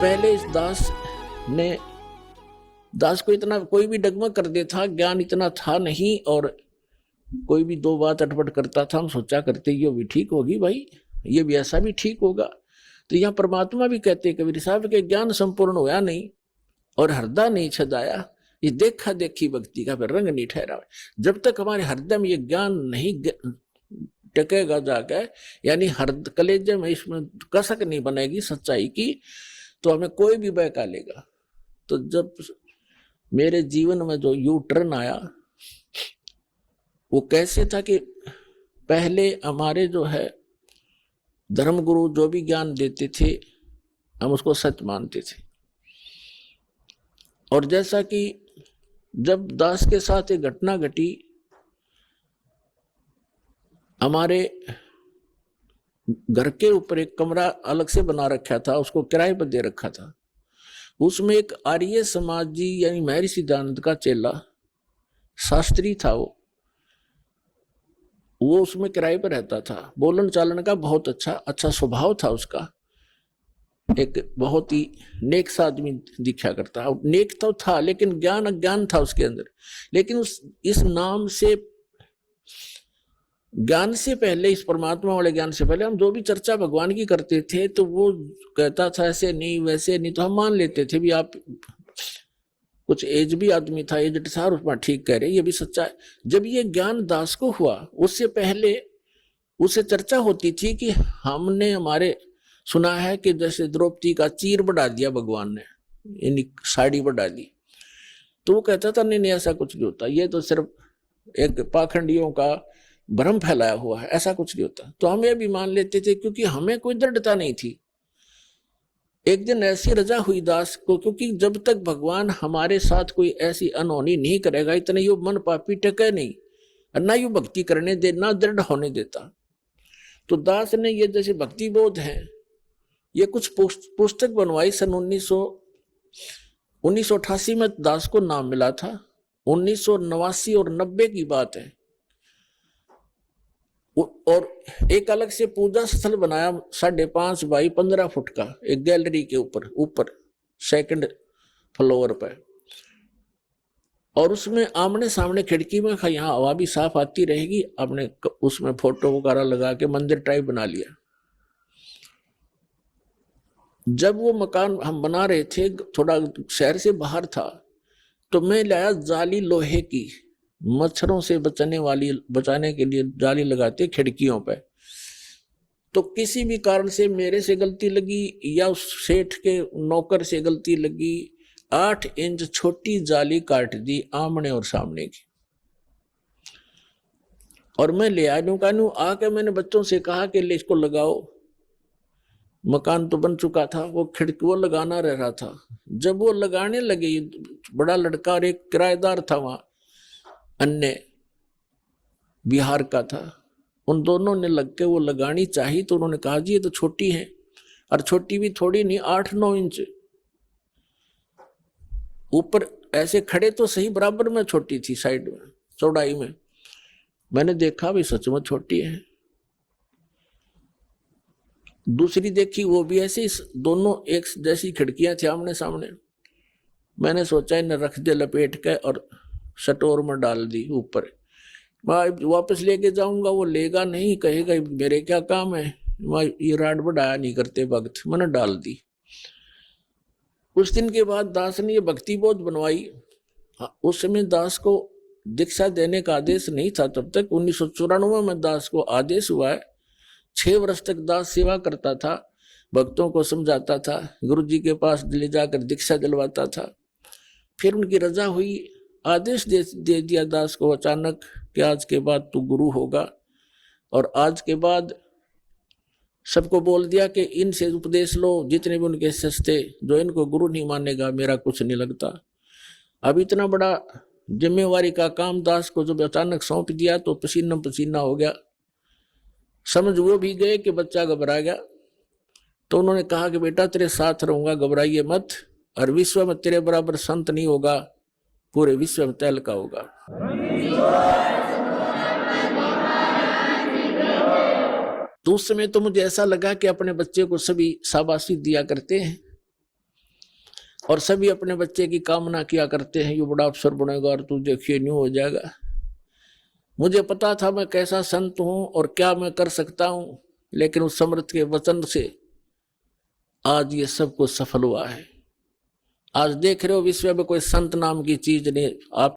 पहले इस दास को इतना कोई भी डगमग कर देता था, ज्ञान इतना था नहीं, और कोई भी दो बात अटपट करता था, हम सोचा करते ये भी ठीक होगी भाई, ये भी ऐसा भी ठीक होगा। तो यहाँ परमात्मा भी कहते कबीर साहब के ज्ञान संपूर्ण होया नहीं और हृदय नहीं छदाया, ये देखा देखी भक्ति का फिर रंग नहीं ठहरा। जब तक हमारे हृदय में ये ज्ञान नहीं टकेगा जाकर, यानी कलेजे में इसमें कसक नहीं बनेगी सच्चाई की, तो हमें कोई भी बहका लेगा। तो जब मेरे जीवन में जो यू टर्न आया वो कैसे था कि पहले हमारे जो है धर्मगुरु जो भी ज्ञान देते थे हम उसको सत्य मानते थे, और जैसा कि जब दास के साथ एक घटना घटी, हमारे घर के ऊपर एक कमरा अलग से बना रखा था, उसको किराए पर दे रखा था। उसमें एक आर्य समाजी यानी महर्षि दयानंद का चेला शास्त्री था, वो उसमें किराए पर रहता था। बोलन चालन का बहुत अच्छा स्वभाव था उसका, एक बहुत ही नेक सा आदमी दिखा करता। नेक तो था लेकिन ज्ञान अज्ञान था उसके अंदर। लेकिन इस नाम से, ज्ञान से पहले, इस परमात्मा वाले ज्ञान से पहले हम जो भी चर्चा भगवान की करते थे तो वो कहता था ऐसे नहीं वैसे नहीं, तो हम मान लेते थे भी आप कुछ एज भी आदमी था, एजड था, उसमें ठीक कह रहे, ये भी सच्चा है। जब ये ज्ञान दास को हुआ उससे पहले उससे चर्चा होती थी कि हमने हमारे सुना है कि जैसे द्रौपदी का चीर बढ़ा दिया भगवान ने, यानी साड़ी बढ़ा दी, तो वो कहता था नहीं ऐसा कुछ नहीं होता, ये तो सिर्फ एक पाखंडियों का भ्रम फैलाया हुआ है, ऐसा कुछ नहीं होता। तो हम ये भी मान लेते थे क्योंकि हमें कोई दृढ़ता नहीं थी। एक दिन ऐसी रजा हुई दास को, क्योंकि जब तक भगवान हमारे साथ कोई ऐसी अनहोनी नहीं करेगा इतने यो मन पापी टके नहीं, और ना यू भक्ति करने दे, ना दृढ़ होने देता। तो दास ने ये जैसे भक्ति बोध है, ये कुछ पुस्तक बनवाई सन 1988 में दास को नाम मिला था। 1989 और 90 की बात है। और एक अलग से पूजा स्थल बनाया 5.5 बाई 15 फुट का, एक गैलरी के ऊपर सेकंड फ्लोर पर, और उसमें आमने सामने खिड़की में यहाँ हवा भी साफ आती रहेगी। आपने उसमें फोटो वगैरह लगा के मंदिर टाइप बना लिया। जब वो मकान हम बना रहे थे, थोड़ा शहर से बाहर था, तो मैं लाया जाली लोहे की, मच्छरों से बचाने के लिए जाली लगाते खिड़कियों पे। तो किसी भी कारण से मेरे से गलती लगी या उस सेठ के नौकर से गलती लगी, 8 इंच छोटी जाली काट दी आमने और सामने की, और मैं ले आया आके मैंने बच्चों से कहा कि ले इसको लगाओ। मकान तो बन चुका था, वो खिड़की वो लगाना रह रहा था। जब वो लगाने लगे, बड़ा लड़का और एक किराएदार था वहां, अन्य बिहार का था, उन दोनों ने लग के वो लगानी चाहिए। तो उन्होंने कहा जी ये तो छोटी है, और छोटी भी थोड़ी नहीं, 8-9 इंच ऊपर ऐसे खड़े तो सही, बराबर में छोटी थी, साइड में चौड़ाई में। मैंने देखा भी सच में छोटी है। दूसरी देखी, वो भी ऐसी, दोनों एक जैसी खिड़कियां थी आमने सामने। मैंने सोचा इन्हें रख दे लपेट के और स्टोर में डाल दी ऊपर। मैं वापस लेके जाऊंगा, वो लेगा नहीं, कहेगा मेरे क्या काम है, मैं ये राड बढ़ाया नहीं करते वक्त, मैंने डाल दी। कुछ दिन के बाद दास ने ये भक्ति बोध बनवाई। उस समय दास को दीक्षा देने का आदेश नहीं था तब तक। 1994 में दास को आदेश हुआ है। 6 वर्ष तक दास सेवा करता था, भक्तों को समझाता था, गुरु जी के पास ले जाकर दीक्षा दिलवाता था। फिर उनकी रजा हुई, आदेश दे दिया दास को अचानक कि आज के बाद तू गुरु होगा। और आज के बाद सबको बोल दिया कि इनसे उपदेश लो, जितने भी उनके सस्ते, जो इनको गुरु नहीं मानेगा मेरा कुछ नहीं लगता। अब इतना बड़ा जिम्मेवारी का काम दास को जब अचानक सौंप दिया तो पसीना पसीना हो गया। समझ वो भी गए कि बच्चा घबरा गया। तो उन्होंने कहा कि बेटा तेरे साथ रहूंगा, घबराइए मत, और विश्व में तेरे बराबर संत नहीं होगा, पूरे विश्व में तहलका होगा। तो उस समय तो मुझे ऐसा लगा कि अपने बच्चे को सभी शाबाशी दिया करते हैं, और सभी अपने बच्चे की कामना किया करते हैं, ये बड़ा अफसर बनेगा और तू देखिए न्यू हो जाएगा। मुझे पता था मैं कैसा संत हूं और क्या मैं कर सकता हूं, लेकिन उस समर्थ के वचन से आज ये सब कुछ सफल हुआ है। आज देख रहे हो विश्व में कोई संत नाम की चीज नहीं। आप